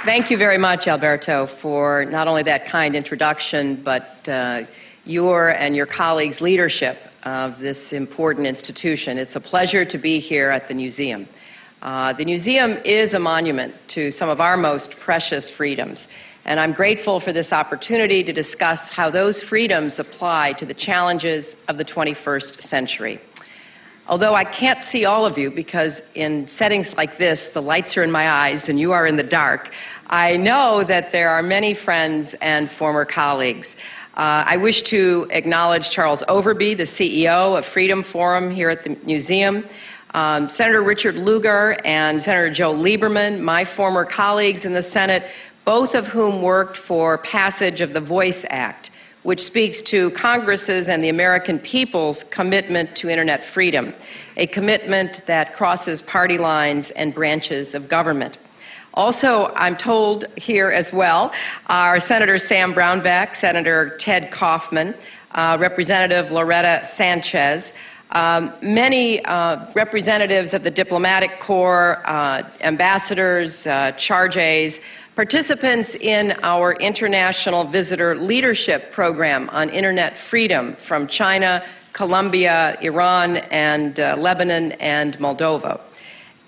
Thank you very much, Alberto, for not only that kind introduction, but your and your colleagues' leadership of this important institution. It's a pleasure to be here at the Newseum. The Newseum is a monument to some of our most precious freedoms, and I'm grateful for this opportunity to discuss how those freedoms apply to the challenges of the 21st century. Although I can't see all of you because in settings like this, the lights are in my eyes and you are in the dark, I know that there are many friends and former colleagues. I wish to acknowledge Charles Overby, the CEO of Freedom Forum here at the Newseum, Senator Richard Lugar and Senator Joe Lieberman, my former colleagues in the Senate, both of whom worked for passage of the Voice Act, which speaks to Congress's and the American people's commitment to internet freedom, a commitment that crosses party lines and branches of government. Also, I'm told here as well, are Senator Sam Brownback, Senator Ted Kaufman, Representative Loretta Sanchez, many representatives of the diplomatic corps, ambassadors, charges, participants in our International Visitor Leadership Program on Internet Freedom from China, Colombia, Iran, and Lebanon and Moldova.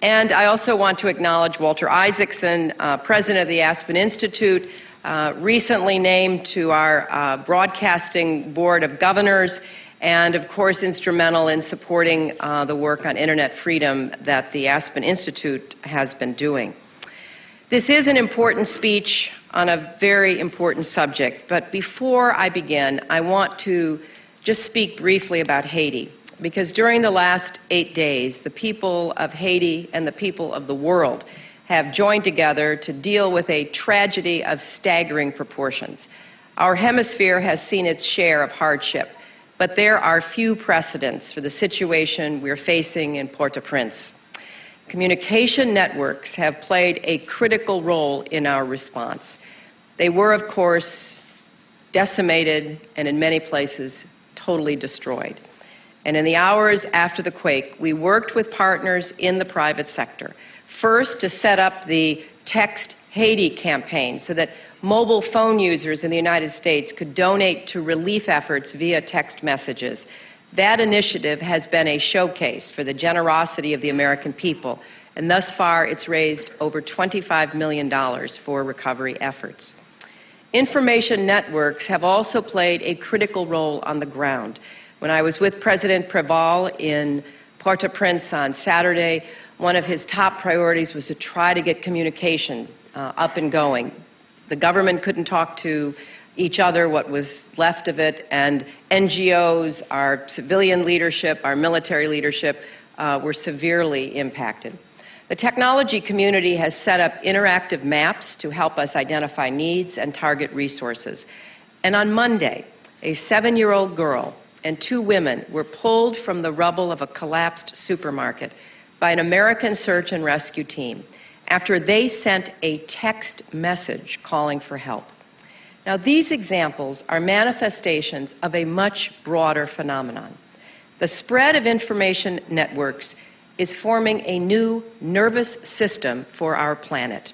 And I also want to acknowledge Walter Isaacson, president of the Aspen Institute, recently named to our broadcasting board of governors, and of course instrumental in supporting the work on internet freedom that the Aspen Institute has been doing. This is an important speech on a very important subject, but before I begin, I want to just speak briefly about Haiti, because during the last 8 days, the people of Haiti and the people of the world have joined together to deal with a tragedy of staggering proportions. Our hemisphere has seen its share of hardship, but there are few precedents for the situation we're facing in Port-au-Prince. Communication networks have played a critical role in our response. They were, of course, decimated and in many places totally destroyed. And in the hours after the quake, we worked with partners in the private sector. First, to set up the Text Haiti campaign so that mobile phone users in the United States could donate to relief efforts via text messages. That initiative has been a showcase for the generosity of the American people, and thus far it's raised over $25 million for recovery efforts. Information networks have also played a critical role on the ground. When I was with President Preval in Port-au-Prince on Saturday, one of his top priorities was to try to get communication up and going. The government couldn't talk to each other, what was left of it, and NGOs, our civilian leadership, our military leadership were severely impacted. The technology community has set up interactive maps to help us identify needs and target resources. And on Monday, a 7-year-old girl and 2 women were pulled from the rubble of a collapsed supermarket by an American search and rescue team after they sent a text message calling for help. Now, these examples are manifestations of a much broader phenomenon. The spread of information networks is forming a new nervous system for our planet.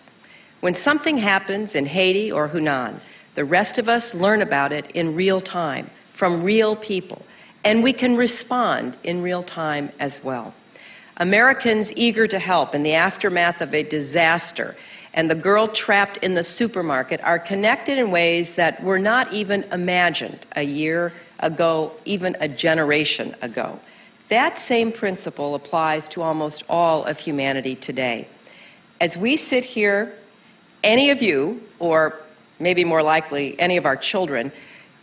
When something happens in Haiti or Hunan, the rest of us learn about it in real time, from real people, and we can respond in real time as well. Americans eager to help in the aftermath of a disaster and the girl trapped in the supermarket are connected in ways that were not even imagined a year ago, even a generation ago. That same principle applies to almost all of humanity today. As we sit here, any of you, or maybe more likely any of our children,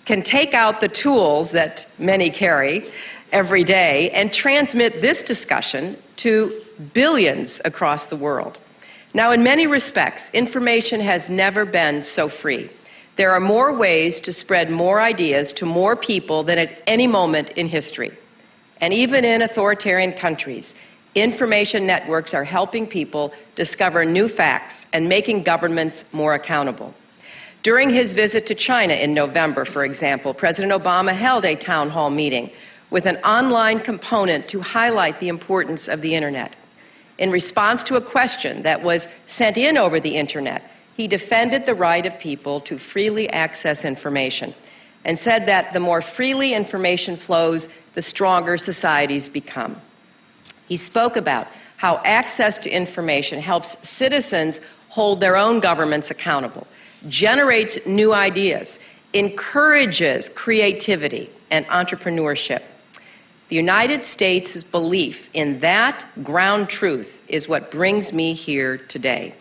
can take out the tools that many carry every day and transmit this discussion to billions across the world. Now, in many respects, information has never been so free. There are more ways to spread more ideas to more people than at any moment in history. And even in authoritarian countries, information networks are helping people discover new facts and making governments more accountable. During his visit to China in November, for example, President Obama held a town hall meeting with an online component to highlight the importance of the internet. In response to a question that was sent in over the internet, he defended the right of people to freely access information and said that the more freely information flows, the stronger societies become. He spoke about how access to information helps citizens hold their own governments accountable, generates new ideas, encourages creativity and entrepreneurship. The United States' belief in that ground truth is what brings me here today.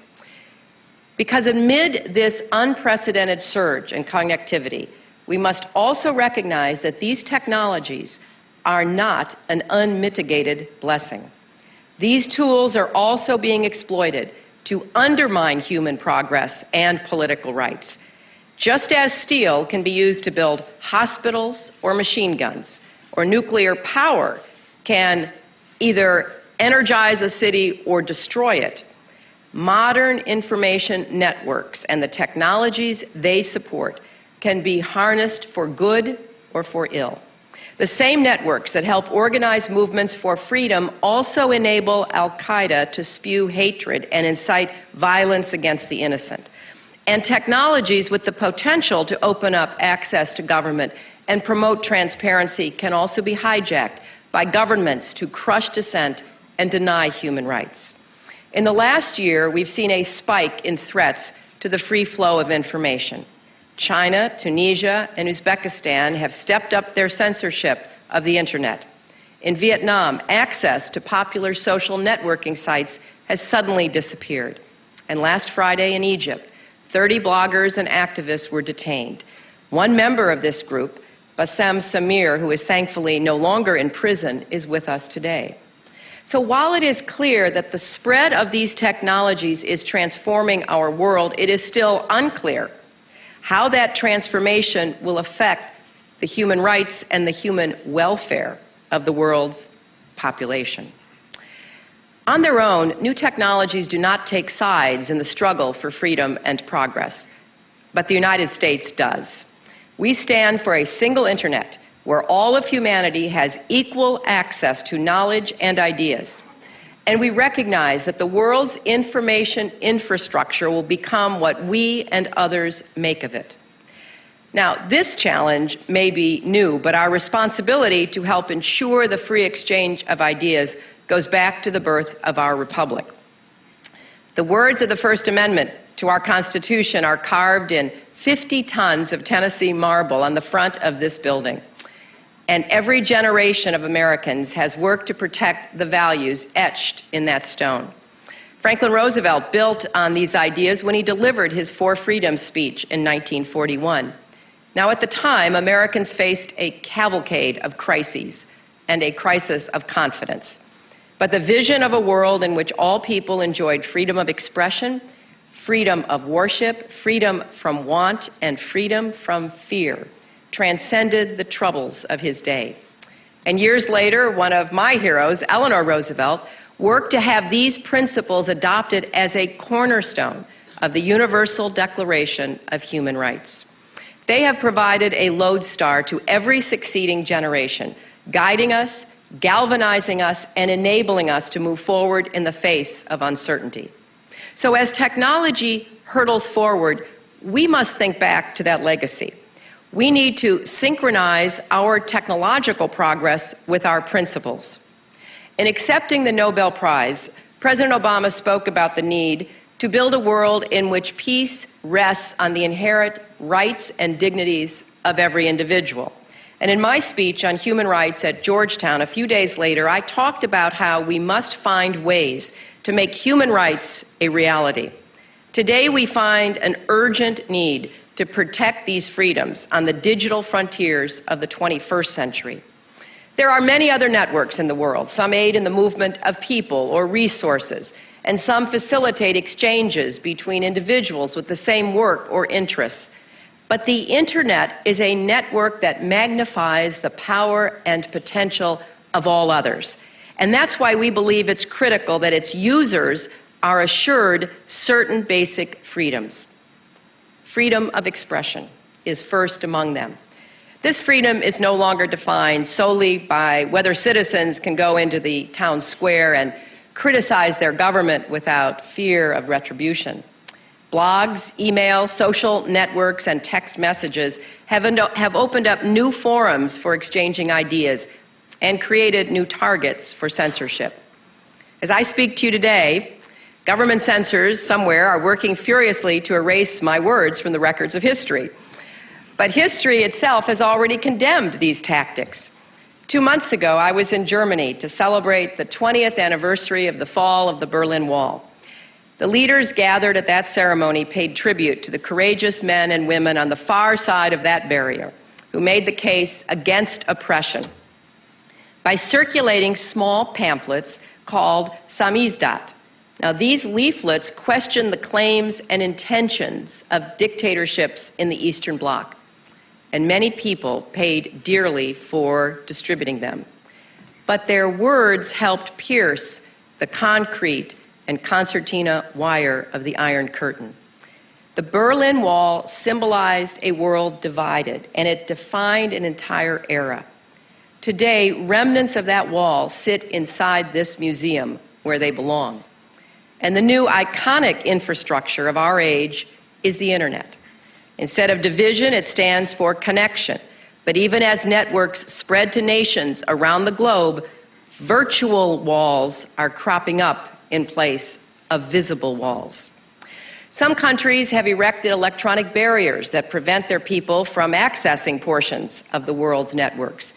Because amid this unprecedented surge in connectivity, we must also recognize that these technologies are not an unmitigated blessing. These tools are also being exploited to undermine human progress and political rights. Just as steel can be used to build hospitals or machine guns, or nuclear power can either energize a city or destroy it, modern information networks and the technologies they support can be harnessed for good or for ill. The same networks that help organize movements for freedom also enable al-Qaeda to spew hatred and incite violence against the innocent. And technologies with the potential to open up access to government and promote transparency can also be hijacked by governments to crush dissent and deny human rights. In the last year, we've seen a spike in threats to the free flow of information. China, Tunisia, and Uzbekistan have stepped up their censorship of the internet. In Vietnam, access to popular social networking sites has suddenly disappeared. And last Friday in Egypt, 30 bloggers and activists were detained. One member of this group, Bassem Samir, who is thankfully no longer in prison, is with us today. So while it is clear that the spread of these technologies is transforming our world, it is still unclear how that transformation will affect the human rights and the human welfare of the world's population. On their own, new technologies do not take sides in the struggle for freedom and progress, but the United States does. We stand for a single internet where all of humanity has equal access to knowledge and ideas. And we recognize that the world's information infrastructure will become what we and others make of it. Now, this challenge may be new, but our responsibility to help ensure the free exchange of ideas goes back to the birth of our republic. The words of the First Amendment to our Constitution are carved in 50 tons of Tennessee marble on the front of this building. And every generation of Americans has worked to protect the values etched in that stone. Franklin Roosevelt built on these ideas when he delivered his Four Freedoms speech in 1941. Now, at the time, Americans faced a cavalcade of crises and a crisis of confidence. But the vision of a world in which all people enjoyed freedom of expression, freedom of worship, freedom from want, and freedom from fear transcended the troubles of his day. And years later, one of my heroes, Eleanor Roosevelt, worked to have these principles adopted as a cornerstone of the Universal Declaration of Human Rights. They have provided a lodestar to every succeeding generation, guiding us, galvanizing us, and enabling us to move forward in the face of uncertainty. So as technology hurtles forward, we must think back to that legacy. We need to synchronize our technological progress with our principles. In accepting the Nobel Prize, President Obama spoke about the need to build a world in which peace rests on the inherent rights and dignities of every individual. And in my speech on human rights at Georgetown a few days later, I talked about how we must find ways to make human rights a reality. Today, we find an urgent need to protect these freedoms on the digital frontiers of the 21st century. There are many other networks in the world. Some aid in the movement of people or resources, and some facilitate exchanges between individuals with the same work or interests. But the internet is a network that magnifies the power and potential of all others. And that's why we believe it's critical that its users are assured certain basic freedoms. Freedom of expression is first among them. This freedom is no longer defined solely by whether citizens can go into the town square and criticize their government without fear of retribution. Blogs, emails, social networks, and text messages have opened up new forums for exchanging ideas and created new targets for censorship. As I speak to you today, government censors somewhere are working furiously to erase my words from the records of history. But history itself has already condemned these tactics. 2 months ago, I was in Germany to celebrate the 20th anniversary of the fall of the Berlin Wall. The leaders gathered at that ceremony paid tribute to the courageous men and women on the far side of that barrier who made the case against oppression by circulating small pamphlets called Samizdat. Now, these leaflets question the claims and intentions of dictatorships in the Eastern Bloc, and many people paid dearly for distributing them. But their words helped pierce the concrete and concertina wire of the Iron Curtain. The Berlin Wall symbolized a world divided, and it defined an entire era. Today, remnants of that wall sit inside this museum where they belong. And the new iconic infrastructure of our age is the internet. Instead of division, it stands for connection. But even as networks spread to nations around the globe, virtual walls are cropping up in place of visible walls. Some countries have erected electronic barriers that prevent their people from accessing portions of the world's networks.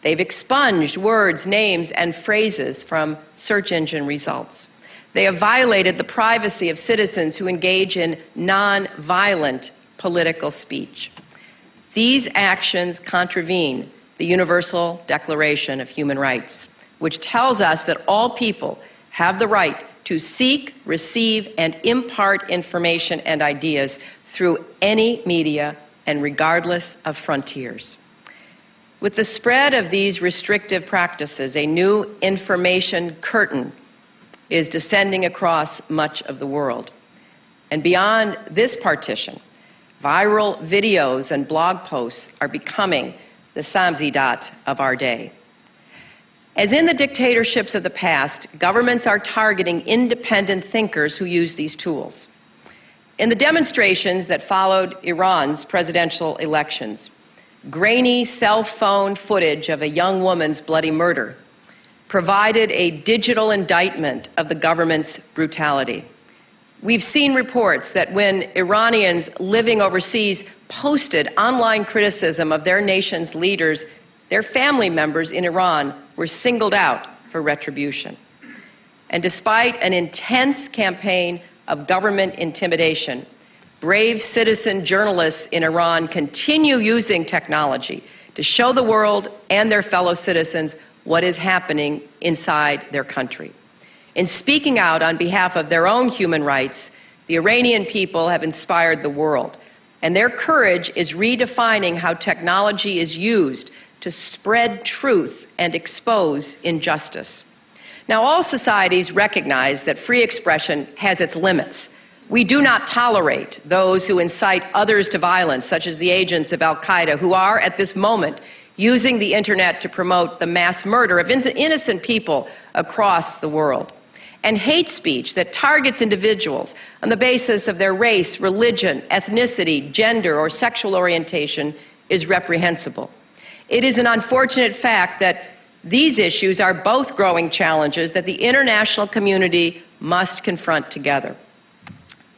They've expunged words, names, and phrases from search engine results. They have violated the privacy of citizens who engage in non-violent political speech. These actions contravene the Universal Declaration of Human Rights, which tells us that all people have the right to seek, receive, and impart information and ideas through any media and regardless of frontiers. With the spread of these restrictive practices, a new information curtain is descending across much of the world. And beyond this partition, viral videos and blog posts are becoming the Samizdat of our day. As in the dictatorships of the past, governments are targeting independent thinkers who use these tools. In the demonstrations that followed Iran's presidential elections, grainy cell phone footage of a young woman's bloody murder provided a digital indictment of the government's brutality. We've seen reports that when Iranians living overseas posted online criticism of their nation's leaders, their family members in Iran were singled out for retribution. And despite an intense campaign of government intimidation, brave citizen journalists in Iran continue using technology to show the world and their fellow citizens what is happening inside their country. In speaking out on behalf of their own human rights, the Iranian people have inspired the world, and their courage is redefining how technology is used to spread truth and expose injustice. Now, all societies recognize that free expression has its limits. We do not tolerate those who incite others to violence, such as the agents of al-Qaeda, who are, at this moment, using the internet to promote the mass murder of innocent people across the world. And hate speech that targets individuals on the basis of their race, religion, ethnicity, gender, or sexual orientation is reprehensible. It is an unfortunate fact that these issues are both growing challenges that the international community must confront together.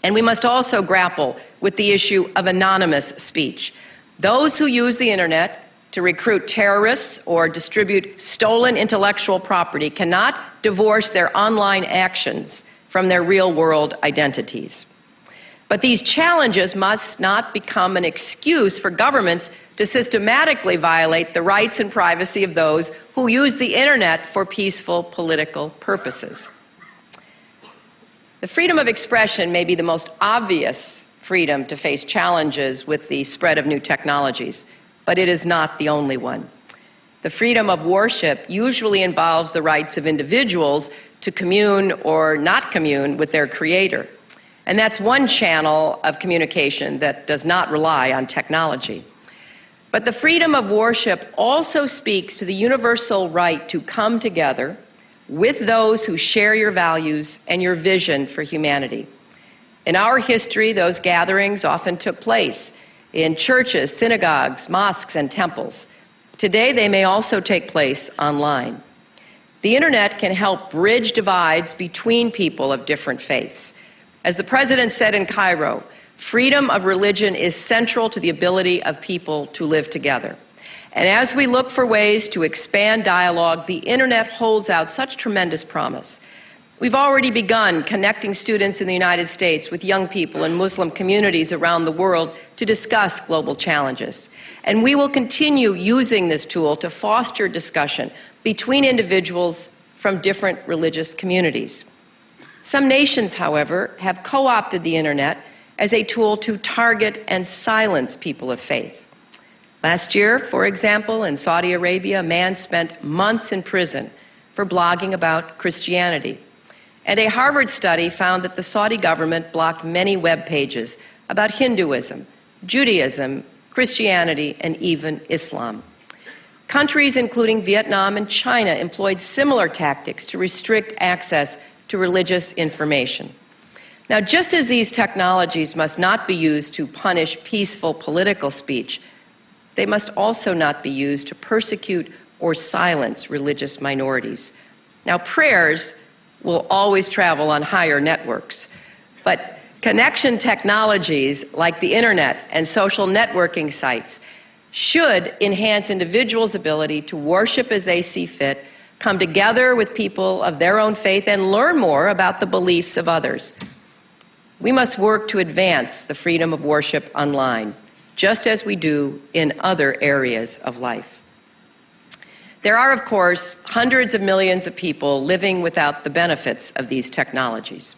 And we must also grapple with the issue of anonymous speech. Those who use the internet to recruit terrorists or distribute stolen intellectual property cannot divorce their online actions from their real-world identities. But these challenges must not become an excuse for governments to systematically violate the rights and privacy of those who use the internet for peaceful political purposes. The freedom of expression may be the most obvious freedom to face challenges with the spread of new technologies, but it is not the only one. The freedom of worship usually involves the rights of individuals to commune or not commune with their Creator. And that's one channel of communication that does not rely on technology. But the freedom of worship also speaks to the universal right to come together with those who share your values and your vision for humanity. In our history, those gatherings often took place in churches, synagogues, mosques, and temples. Today, they may also take place online. The internet can help bridge divides between people of different faiths. As the president said in Cairo, freedom of religion is central to the ability of people to live together. And as we look for ways to expand dialogue, the internet holds out such tremendous promise. We've already begun connecting students in the United States with young people in Muslim communities around the world to discuss global challenges. And we will continue using this tool to foster discussion between individuals from different religious communities. Some nations, however, have co-opted the internet as a tool to target and silence people of faith. Last year, for example, in Saudi Arabia, a man spent months in prison for blogging about Christianity. And a Harvard study found that the Saudi government blocked many web pages about Hinduism, Judaism, Christianity, and even Islam. Countries including Vietnam and China employed similar tactics to restrict access to religious information. Now, just as these technologies must not be used to punish peaceful political speech, they must also not be used to persecute or silence religious minorities. Now, prayers will always travel on higher networks, but connection technologies like the internet and social networking sites should enhance individuals' ability to worship as they see fit, come together with people of their own faith, and learn more about the beliefs of others. We must work to advance the freedom of worship online, just as we do in other areas of life. There are, of course, hundreds of millions of people living without the benefits of these technologies.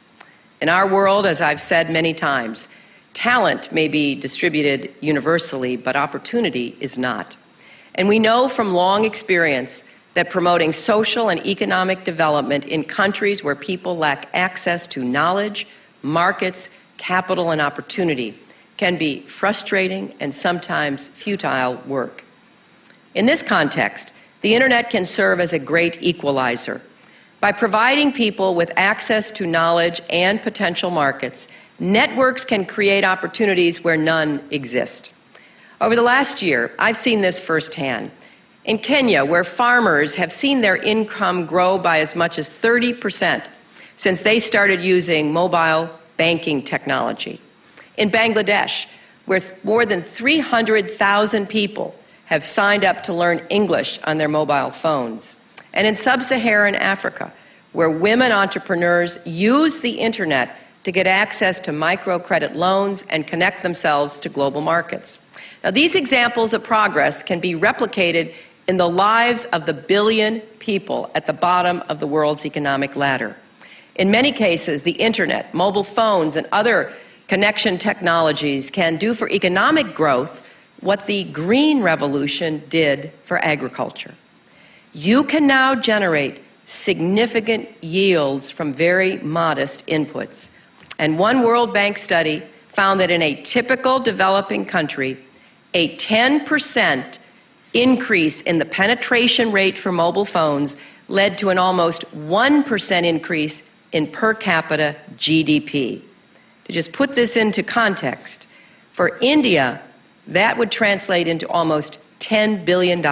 In our world, as I've said many times, talent may be distributed universally, but opportunity is not. And we know from long experience that promoting social and economic development in countries where people lack access to knowledge, markets, capital, and opportunity can be frustrating and sometimes futile work. In this context, the internet can serve as a great equalizer. By providing people with access to knowledge and potential markets, networks can create opportunities where none exist. Over the last year, I've seen this firsthand. In Kenya, where farmers have seen their income grow by as much as 30% since they started using mobile banking technology. In Bangladesh, where more than 300,000 people have signed up to learn English on their mobile phones. And in sub-Saharan Africa, where women entrepreneurs use the internet to get access to microcredit loans and connect themselves to global markets. Now, these examples of progress can be replicated in the lives of the billion people at the bottom of the world's economic ladder. In many cases, the internet, mobile phones, and other connection technologies can do for economic growth what the Green Revolution did for agriculture. You can now generate significant yields from very modest inputs. And one World Bank study found that in a typical developing country, a 10% increase in the penetration rate for mobile phones led to an almost 1% increase in per capita GDP. To just put this into context, for India, that would translate into almost $10 billion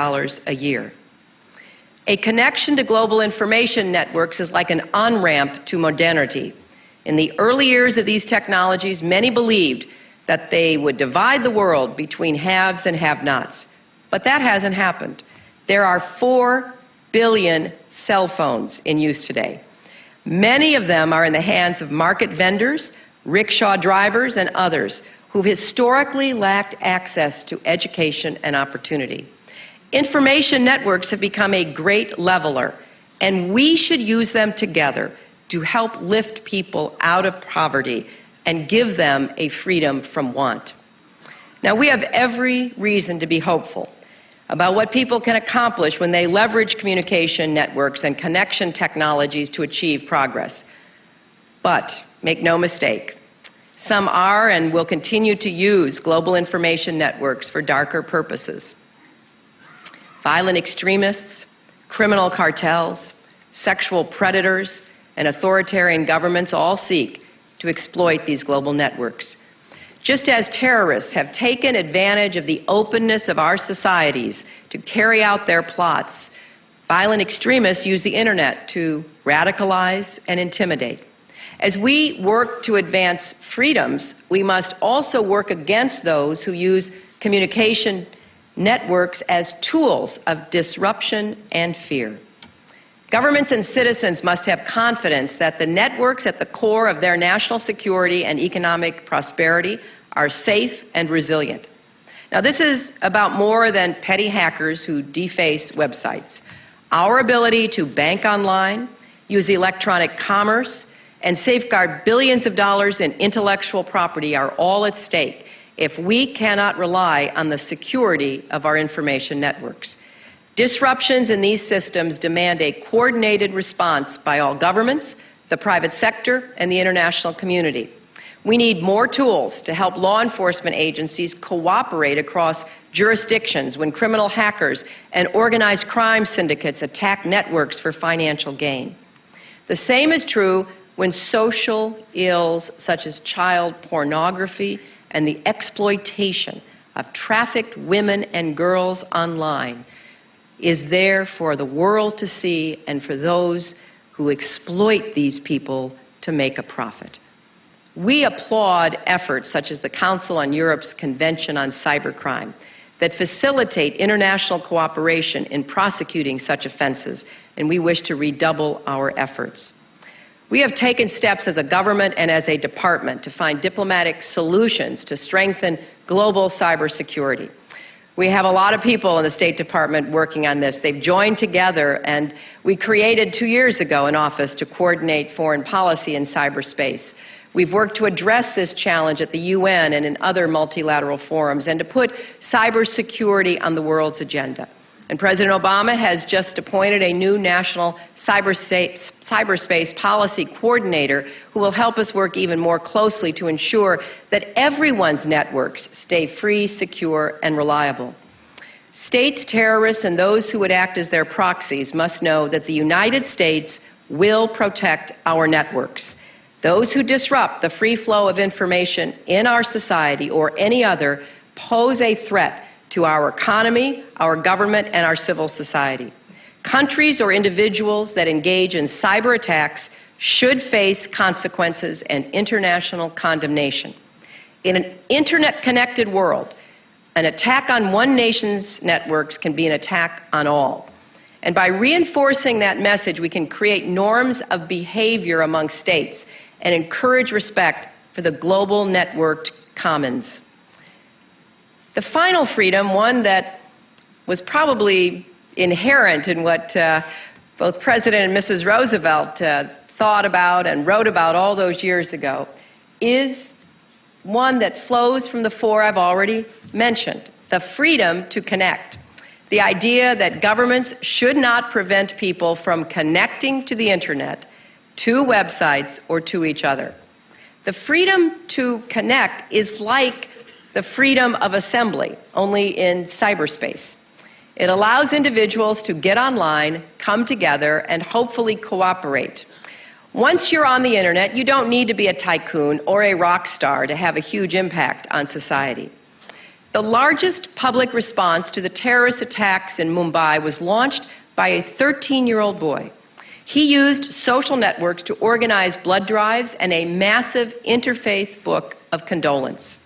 a year. A connection to global information networks is like an on-ramp to modernity. In the early years of these technologies, many believed that they would divide the world between haves and have-nots. But that hasn't happened. There are 4 billion cell phones in use today. Many of them are in the hands of market vendors, rickshaw drivers, and others who've historically lacked access to education and opportunity. Information networks have become a great leveler, and we should use them together to help lift people out of poverty and give them a freedom from want. Now, we have every reason to be hopeful about what people can accomplish when they leverage communication networks and connection technologies to achieve progress. But make no mistake, some are and will continue to use global information networks for darker purposes. Violent extremists, criminal cartels, sexual predators, and authoritarian governments all seek to exploit these global networks. Just as terrorists have taken advantage of the openness of our societies to carry out their plots, violent extremists use the internet to radicalize and intimidate. As we work to advance freedoms, we must also work against those who use communication networks as tools of disruption and fear. Governments and citizens must have confidence that the networks at the core of their national security and economic prosperity are safe and resilient. Now, this is about more than petty hackers who deface websites. Our ability to bank online, use electronic commerce, and safeguard billions of dollars in intellectual property are all at stake if we cannot rely on the security of our information networks. Disruptions in these systems demand a coordinated response by all governments, the private sector, and the international community. We need more tools to help law enforcement agencies cooperate across jurisdictions when criminal hackers and organized crime syndicates attack networks for financial gain. The same is true when social ills such as child pornography and the exploitation of trafficked women and girls online is there for the world to see and for those who exploit these people to make a profit. We applaud efforts such as the Council on Europe's Convention on Cybercrime that facilitate international cooperation in prosecuting such offenses, and we wish to redouble our efforts. We have taken steps as a government and as a department to find diplomatic solutions to strengthen global cybersecurity. We have a lot of people in the State Department working on this. They've joined together, and we created 2 years ago an office to coordinate foreign policy in cyberspace. We've worked to address this challenge at the UN and in other multilateral forums and to put cybersecurity on the world's agenda. And President Obama has just appointed a new national cyberspace policy coordinator who will help us work even more closely to ensure that everyone's networks stay free, secure, and reliable. States, terrorists, and those who would act as their proxies must know that the United States will protect our networks. Those who disrupt the free flow of information in our society or any other pose a threat to our economy, our government, and our civil society. Countries or individuals that engage in cyber attacks should face consequences and international condemnation. In an internet-connected world, an attack on one nation's networks can be an attack on all. And by reinforcing that message, we can create norms of behavior among states and encourage respect for the global networked commons. The final freedom, one that was probably inherent in what both President and Mrs. Roosevelt thought about and wrote about all those years ago, is one that flows from the four I've already mentioned: the freedom to connect. The idea that governments should not prevent people from connecting to the internet, to websites, or to each other. The freedom to connect is like the freedom of assembly, only in cyberspace. It allows individuals to get online, come together, and hopefully cooperate. Once you're on the internet, you don't need to be a tycoon or a rock star to have a huge impact on society. The largest public response to the terrorist attacks in Mumbai was launched by a 13-year-old boy. He used social networks to organize blood drives and a massive interfaith book of condolence.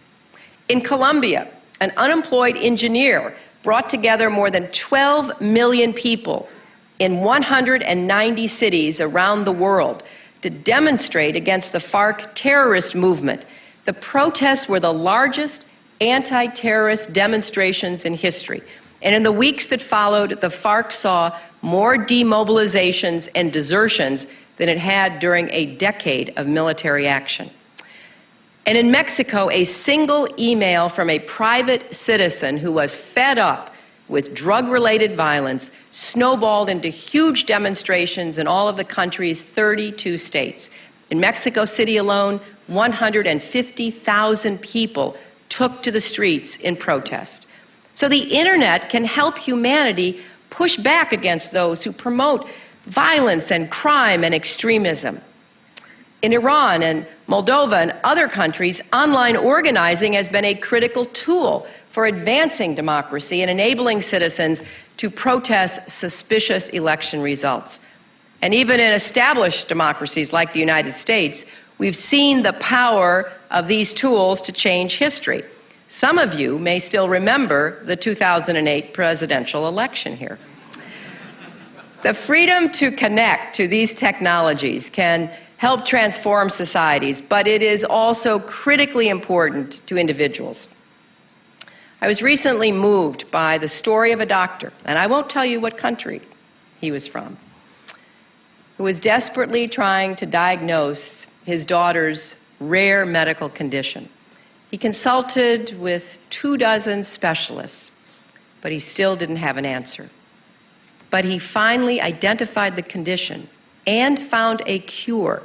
In Colombia, an unemployed engineer brought together more than 12 million people in 190 cities around the world to demonstrate against the FARC terrorist movement. The protests were the largest anti-terrorist demonstrations in history. And in the weeks that followed, the FARC saw more demobilizations and desertions than it had during a decade of military action. And in Mexico, a single email from a private citizen who was fed up with drug-related violence snowballed into huge demonstrations in all of the country's 32 states. In Mexico City alone, 150,000 people took to the streets in protest. So the internet can help humanity push back against those who promote violence and crime and extremism. In Iran and Moldova and other countries, online organizing has been a critical tool for advancing democracy and enabling citizens to protest suspicious election results. And even in established democracies like the United States, we've seen the power of these tools to change history. Some of you may still remember the 2008 presidential election here. The freedom to connect to these technologies can help transform societies, but it is also critically important to individuals. I was recently moved by the story of a doctor, and I won't tell you what country he was from, who was desperately trying to diagnose his daughter's rare medical condition. He consulted with 24 specialists, but he still didn't have an answer. But he finally identified the condition and found a cure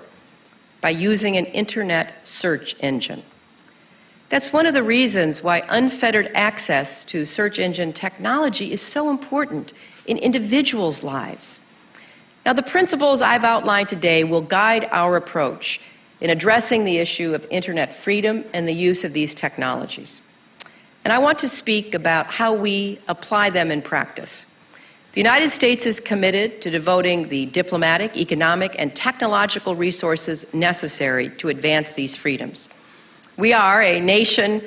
by using an internet search engine. That's one of the reasons why unfettered access to search engine technology is so important in individuals' lives. Now, the principles I've outlined today will guide our approach in addressing the issue of internet freedom and the use of these technologies. And I want to speak about how we apply them in practice. The United States is committed to devoting the diplomatic, economic, and technological resources necessary to advance these freedoms. We are a nation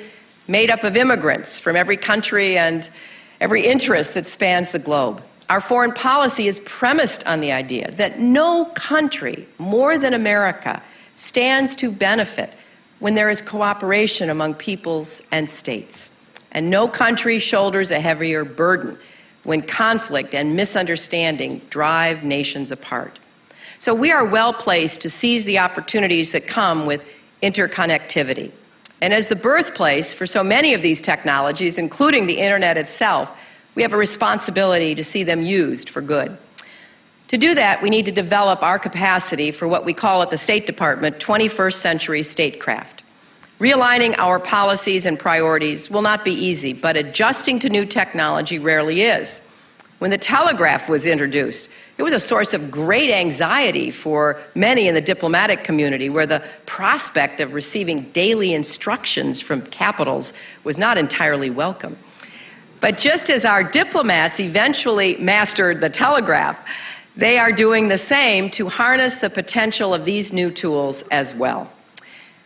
made up of immigrants from every country and every interest that spans the globe. Our foreign policy is premised on the idea that no country more than America stands to benefit when there is cooperation among peoples and states. And no country shoulders a heavier burden when conflict and misunderstanding drive nations apart. So we are well placed to seize the opportunities that come with interconnectivity. And as the birthplace for so many of these technologies, including the internet itself, we have a responsibility to see them used for good. To do that, we need to develop our capacity for what we call at the State Department 21st century statecraft. Realigning our policies and priorities will not be easy, but adjusting to new technology rarely is. When the telegraph was introduced, it was a source of great anxiety for many in the diplomatic community, where the prospect of receiving daily instructions from capitals was not entirely welcome. But just as our diplomats eventually mastered the telegraph, they are doing the same to harness the potential of these new tools as well.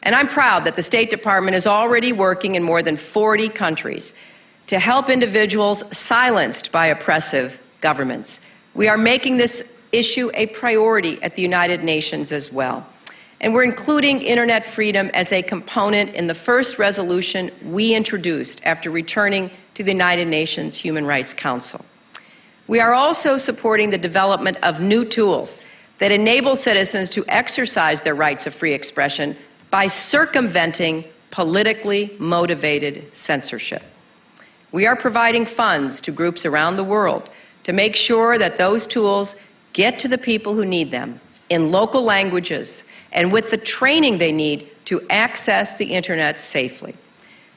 And I'm proud that the State Department is already working in more than 40 countries to help individuals silenced by oppressive governments. We are making this issue a priority at the United Nations as well. And we're including internet freedom as a component in the first resolution we introduced after returning to the United Nations Human Rights Council. We are also supporting the development of new tools that enable citizens to exercise their rights of free expression by circumventing politically motivated censorship. We are providing funds to groups around the world to make sure that those tools get to the people who need them in local languages and with the training they need to access the internet safely.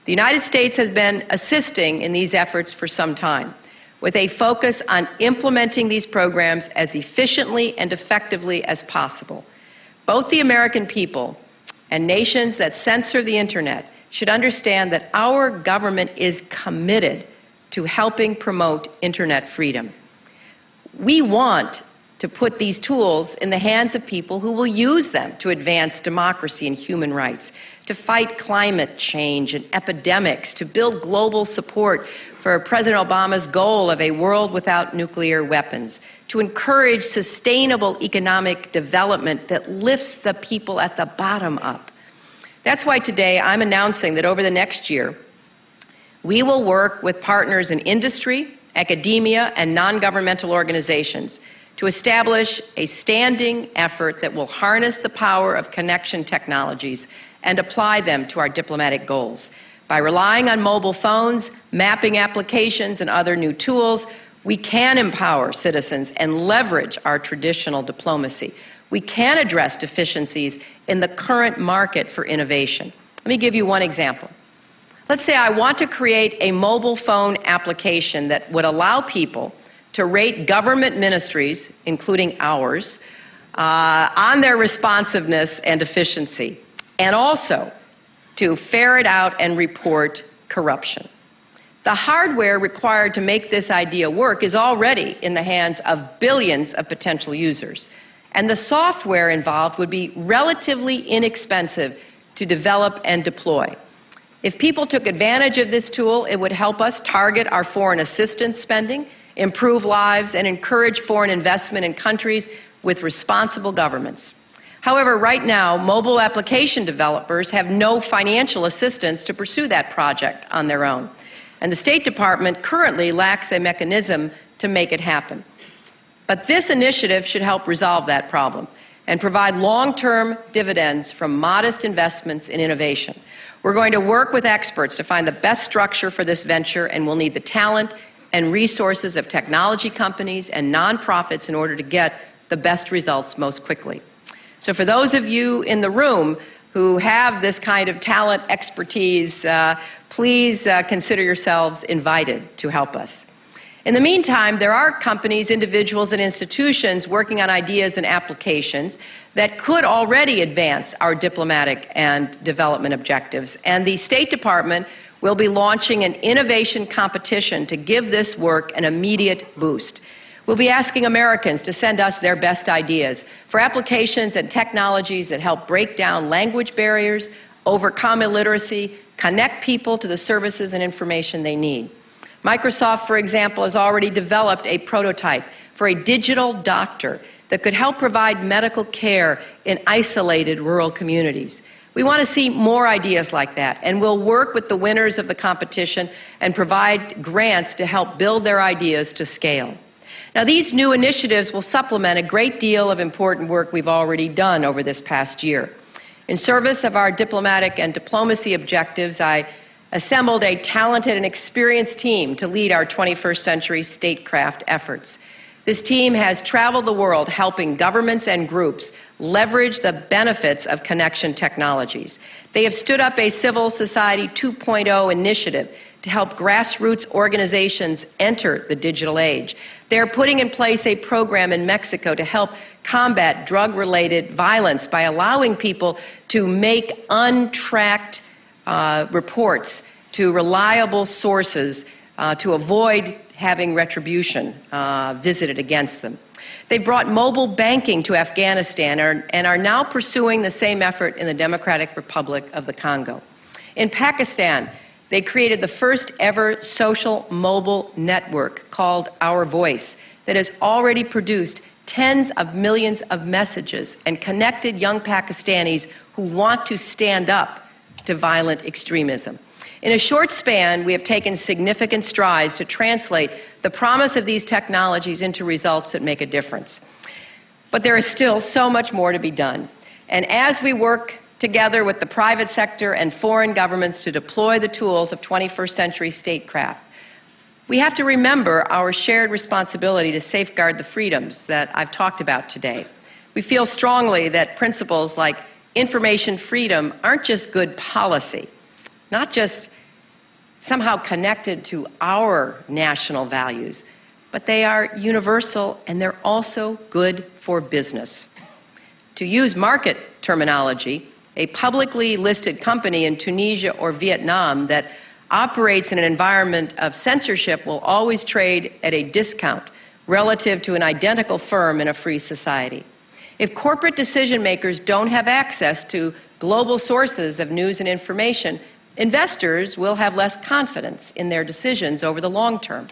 The United States has been assisting in these efforts for some time, with a focus on implementing these programs as efficiently and effectively as possible. Both the American people and nations that censor the internet should understand that our government is committed to helping promote internet freedom. We want to put these tools in the hands of people who will use them to advance democracy and human rights, to fight climate change and epidemics, to build global support for President Obama's goal of a world without nuclear weapons, to encourage sustainable economic development that lifts the people at the bottom up. That's why today I'm announcing that over the next year, we will work with partners in industry, academia, and non-governmental organizations to establish a standing effort that will harness the power of connection technologies and apply them to our diplomatic goals. By relying on mobile phones, mapping applications, and other new tools, we can empower citizens and leverage our traditional diplomacy. We can address deficiencies in the current market for innovation. Let me give you one example. Let's say I want to create a mobile phone application that would allow people to rate government ministries, including ours, on their responsiveness and efficiency, and also to ferret out and report corruption. The hardware required to make this idea work is already in the hands of billions of potential users, and the software involved would be relatively inexpensive to develop and deploy. If people took advantage of this tool, it would help us target our foreign assistance spending, improve lives, and encourage foreign investment in countries with responsible governments. However, right now, mobile application developers have no financial assistance to pursue that project on their own, and the State Department currently lacks a mechanism to make it happen. But this initiative should help resolve that problem and provide long-term dividends from modest investments in innovation. We're going to work with experts to find the best structure for this venture, and we'll need the talent and resources of technology companies and nonprofits in order to get the best results most quickly. So for those of you in the room who have this kind of talent expertise, please consider yourselves invited to help us. In the meantime, there are companies, individuals, and institutions working on ideas and applications that could already advance our diplomatic and development objectives. And the State Department will be launching an innovation competition to give this work an immediate boost. We'll be asking Americans to send us their best ideas for applications and technologies that help break down language barriers, overcome illiteracy, connect people to the services and information they need. Microsoft, for example, has already developed a prototype for a digital doctor that could help provide medical care in isolated rural communities. We want to see more ideas like that, and we'll work with the winners of the competition and provide grants to help build their ideas to scale. Now, these new initiatives will supplement a great deal of important work we've already done over this past year. In service of our diplomatic and diplomacy objectives, I assembled a talented and experienced team to lead our 21st century statecraft efforts. This team has traveled the world helping governments and groups leverage the benefits of connection technologies. They have stood up a Civil Society 2.0 initiative to help grassroots organizations enter the digital age. They're putting in place a program in Mexico to help combat drug-related violence by allowing people to make untracked reports to reliable sources to avoid having retribution visited against them. They brought mobile banking to Afghanistan and are now pursuing the same effort in the Democratic Republic of the Congo. In Pakistan, they created the first ever social mobile network called Our Voice that has already produced tens of millions of messages and connected young Pakistanis who want to stand up to violent extremism. In a short span, we have taken significant strides to translate the promise of these technologies into results that make a difference. But there is still so much more to be done. And as we work together with the private sector and foreign governments to deploy the tools of 21st century statecraft, we have to remember our shared responsibility to safeguard the freedoms that I've talked about today. We feel strongly that principles like information freedom aren't just good policy, not just somehow connected to our national values, but they are universal and they're also good for business. To use market terminology, a publicly listed company in Tunisia or Vietnam that operates in an environment of censorship will always trade at a discount relative to an identical firm in a free society. If corporate decision makers don't have access to global sources of news and information, investors will have less confidence in their decisions over the long term.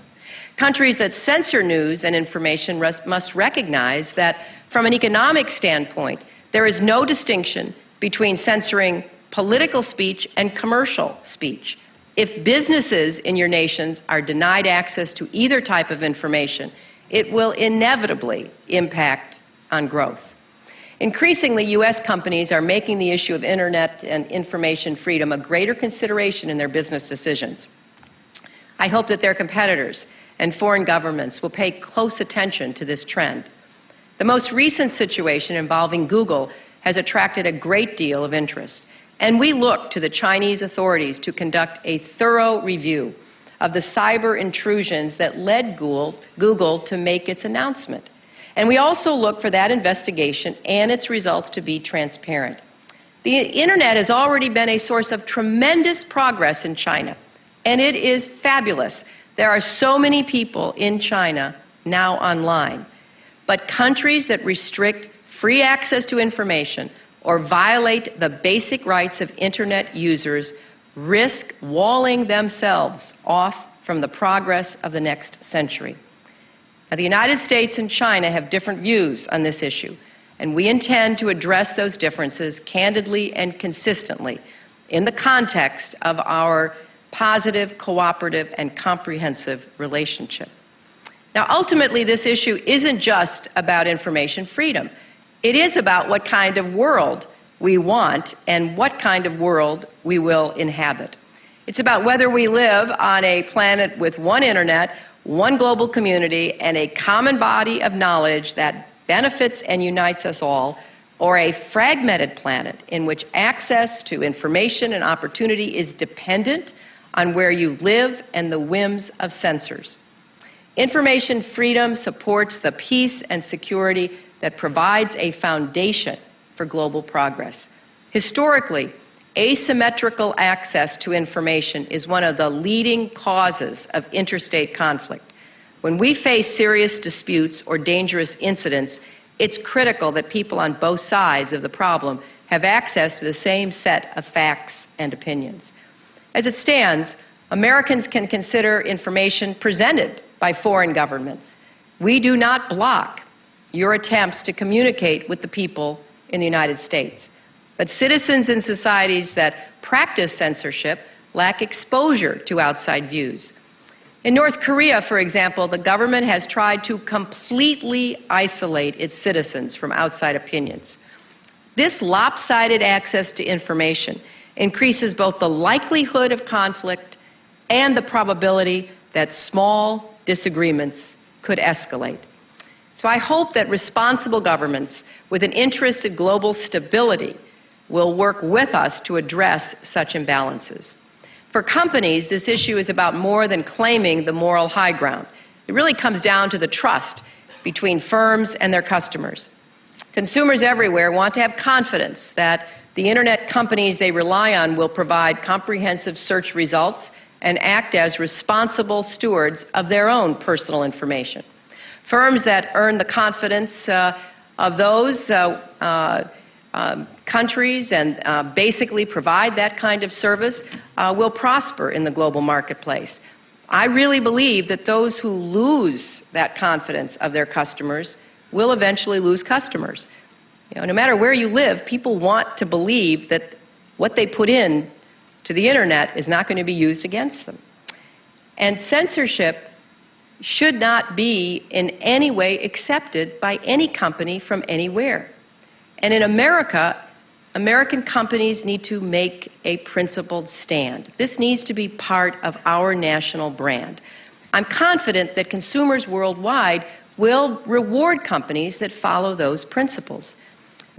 Countries that censor news and information must recognize that from an economic standpoint, there is no distinction between censoring political speech and commercial speech. If businesses in your nations are denied access to either type of information, it will inevitably impact on growth. Increasingly, U.S. companies are making the issue of internet and information freedom a greater consideration in their business decisions. I hope that their competitors and foreign governments will pay close attention to this trend. The most recent situation involving Google has attracted a great deal of interest, and we look to the Chinese authorities to conduct a thorough review of the cyber intrusions that led Google to make its announcement. And we also look for that investigation and its results to be transparent. The internet has already been a source of tremendous progress in China, and it is fabulous. There are so many people in China now online. But countries that restrict free access to information or violate the basic rights of internet users risk walling themselves off from the progress of the next century. Now, the United States and China have different views on this issue, and we intend to address those differences candidly and consistently in the context of our positive, cooperative, and comprehensive relationship. Now, ultimately, this issue isn't just about information freedom. It is about what kind of world we want and what kind of world we will inhabit. It's about whether we live on a planet with one internet, one global community, and a common body of knowledge that benefits and unites us all, or a fragmented planet in which access to information and opportunity is dependent on where you live and the whims of censors. Information freedom supports the peace and security that provides a foundation for global progress. Historically, asymmetrical access to information is one of the leading causes of interstate conflict. When we face serious disputes or dangerous incidents, it's critical that people on both sides of the problem have access to the same set of facts and opinions. As it stands, Americans can consider information presented by foreign governments. We do not block your attempts to communicate with the people in the United States. But citizens in societies that practice censorship lack exposure to outside views. In North Korea, for example, the government has tried to completely isolate its citizens from outside opinions. This lopsided access to information increases both the likelihood of conflict and the probability that small disagreements could escalate. So I hope that responsible governments with an interest in global stability will work with us to address such imbalances. For companies, this issue is about more than claiming the moral high ground. It really comes down to the trust between firms and their customers. Consumers everywhere want to have confidence that the internet companies they rely on will provide comprehensive search results and act as responsible stewards of their own personal information. Firms that earn the confidence of those countries and basically provide that kind of service will prosper in the global marketplace. I really believe that those who lose that confidence of their customers will eventually lose customers. You know, no matter where you live, people want to believe that what they put in to the internet is not going to be used against them. And censorship should not be in any way accepted by any company from anywhere. And in America, American companies need to make a principled stand. This needs to be part of our national brand. I'm confident that consumers worldwide will reward companies that follow those principles.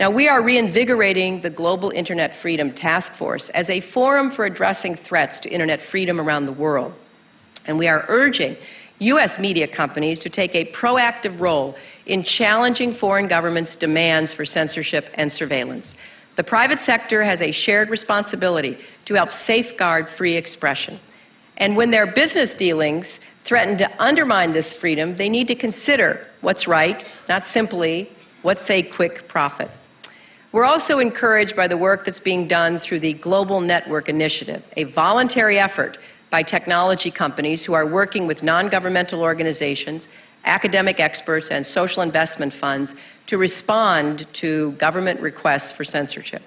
Now, we are reinvigorating the Global Internet Freedom Task Force as a forum for addressing threats to internet freedom around the world. And we are urging U.S. media companies to take a proactive role in challenging foreign governments' demands for censorship and surveillance. The private sector has a shared responsibility to help safeguard free expression. And when their business dealings threaten to undermine this freedom, they need to consider what's right, not simply what's a quick profit. We're also encouraged by the work that's being done through the Global Network Initiative, a voluntary effort by technology companies who are working with non-governmental organizations, academic experts, and social investment funds to respond to government requests for censorship.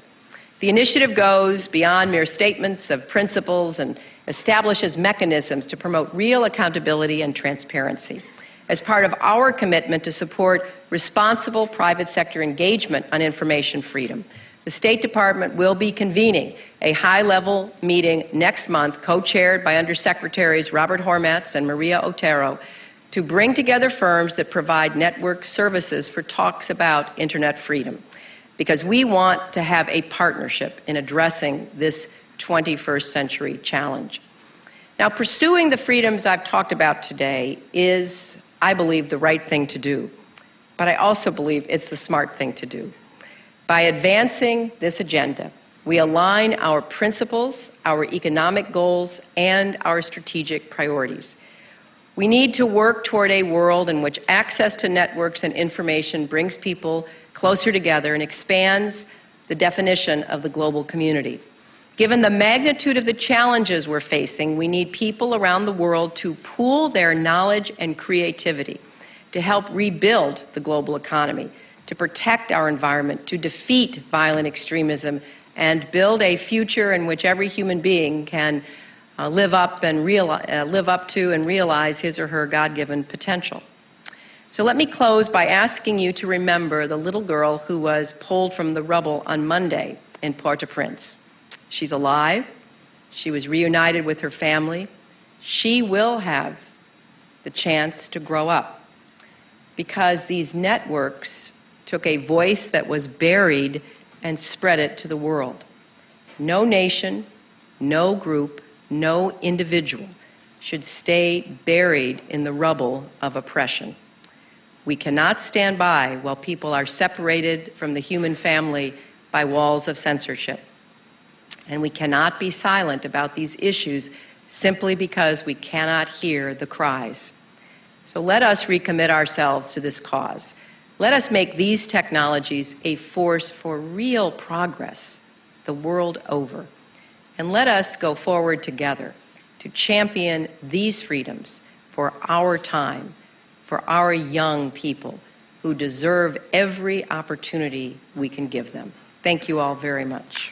The initiative goes beyond mere statements of principles and establishes mechanisms to promote real accountability and transparency. As part of our commitment to support responsible private sector engagement on information freedom, the State Department will be convening a high-level meeting next month, co-chaired by Undersecretaries Robert Hormats and Maria Otero, to bring together firms that provide network services for talks about internet freedom, because we want to have a partnership in addressing this 21st century challenge. Now, pursuing the freedoms I've talked about today is, I believe, the right thing to do. but I also believe it's the smart thing to do. By advancing this agenda, we align our principles, our economic goals, and our strategic priorities. We need to work toward a world in which access to networks and information brings people closer together and expands the definition of the global community. Given the magnitude of the challenges we're facing, we need people around the world to pool their knowledge and creativity to help rebuild the global economy, to protect our environment, to defeat violent extremism, and build a future in which every human being can live up to and realize his or her God-given potential. So let me close by asking you to remember the little girl who was pulled from the rubble on Monday in Port-au-Prince. She's alive. She was reunited with her family. She will have the chance to grow up because these networks took a voice that was buried and spread it to the world. No nation, no group, no individual should stay buried in the rubble of oppression. We cannot stand by while people are separated from the human family by walls of censorship. And we cannot be silent about these issues simply because we cannot hear the cries. So let us recommit ourselves to this cause. Let us make these technologies a force for real progress the world over. And let us go forward together to champion these freedoms for our time, for our young people who deserve every opportunity we can give them. Thank you all very much.